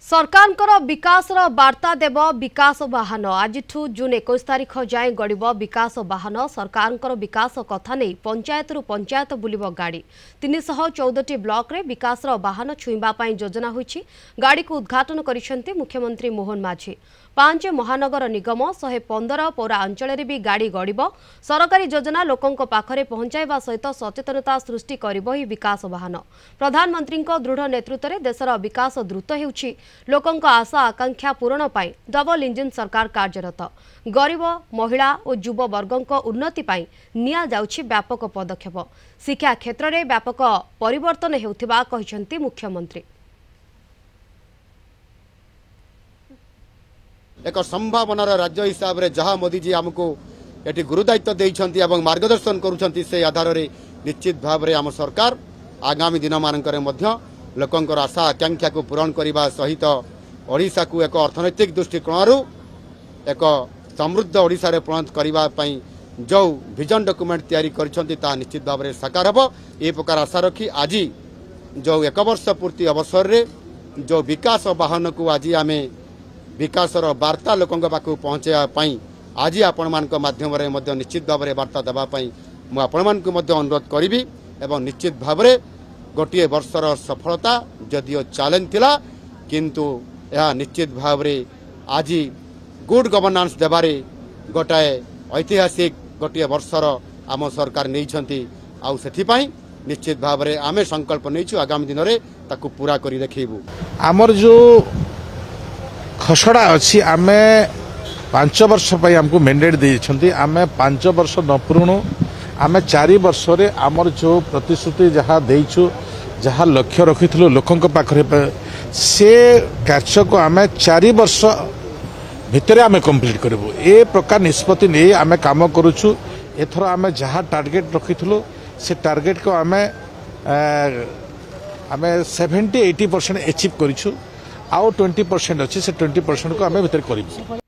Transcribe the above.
सरकारଙ୍କର विकासर वार्ता देव विकास वाहन आज जून 21 तारिख जाए गड़ब विकास वाहन सरकारଙ୍କର विकास कथा नहीं पंचायत रु पंचायत बुलिब गाड़ी 314 ब्लॉक रे विकासर वाहन छुईबा पई योजना होईछि। गाड़ी को उद्घाटन करिसेंती मुख्यमंत्री मोहन माझी। 5 महानगर निगम 115 पौरा अंचल रे भी गाड़ी गड़ब। सरकारी योजना लोकंक पाखरे पहुंचाइबा सहित सचेतनता सृष्टि करिब ही विकास वाहन। प्रधानमंत्री दृढ़ नेतृत्व में देशर विकास द्रुत हेउछि। लोकंक आशा आकांक्षा पूरण पाई डबल इंजिन सरकार कार्यरत। गरीब महिला और युव वर्गंक उन्नति पाई निया जाउछि व्यापक पदक्षेप। शिक्षा क्षेत्र में व्यापक परिवर्तन हेउथिबा कहिसेंती मुख्यमंत्री। एक संभावनार राज्य हिसाब से जहाँ मोदी जी आमको ये गुरुदायित्व देइछंती एवं मार्गदर्शन करुछंती से आधार रे निश्चित भाव में आम सरकार आगामी दिन मानकर मध्य लोकंकर आशा आकांक्षा को पूरण करने सहित ओडिशा को एक अर्थनैतिक दृष्टिकोण एक समृद्ध ओडिशा रे परिणत करने जो विजन डॉक्यूमेंट तैयारी करिछंती ता निश्चित भाव में साकार हबो। ए प्रकार आशा रखी आज जो 1 वर्ष पूर्ति अवसर रे जो विकास वाहन को आज आमे विकासर वार्ता लोकंक पाखु पहुँचाई आज आपण मान माध्यम रे निश्चित भाव में वार्ता देवाई मुझे आपण मान अनुरोध करी एवं निश्चित भाव में गोटे वर्षर सफलता जदियो चैलेंज थिला किंतु यह निश्चित भाव में आज गुड गवर्नेंस देबारे गोटाए ऐतिहासिक गोटे वर्षर आम सरकार नहीं आउ सेथिपाई निश्चित भाव में आमे संकल्प नहीं आगामी दिन में ताकू पूरा करी देखैबू। आमर जो खसड़ा अच्छी आमे 5 वर्ष पर आमको मैंडेट देइछंती आमे 5 वर्ष न पूर्ण आमे 4 वर्ष रे आमर जो प्रतिश्रुति जहाँ देइछु जहाँ लक्ष्य रखिथिलु लोकंक पाखरे से कार्य को आमे 4 वर्ष भितर आमे कंप्लीट करबो। ए प्रकार निष्पत्ति नहीं आमे काम करूछु। एथर आमे जहाँ टार्गेट रखिथिलु से टार्गेट को आमे 70-80% अचीव करिछु। आउ 20% अच्छी से 20% को आमे भितर करिबु।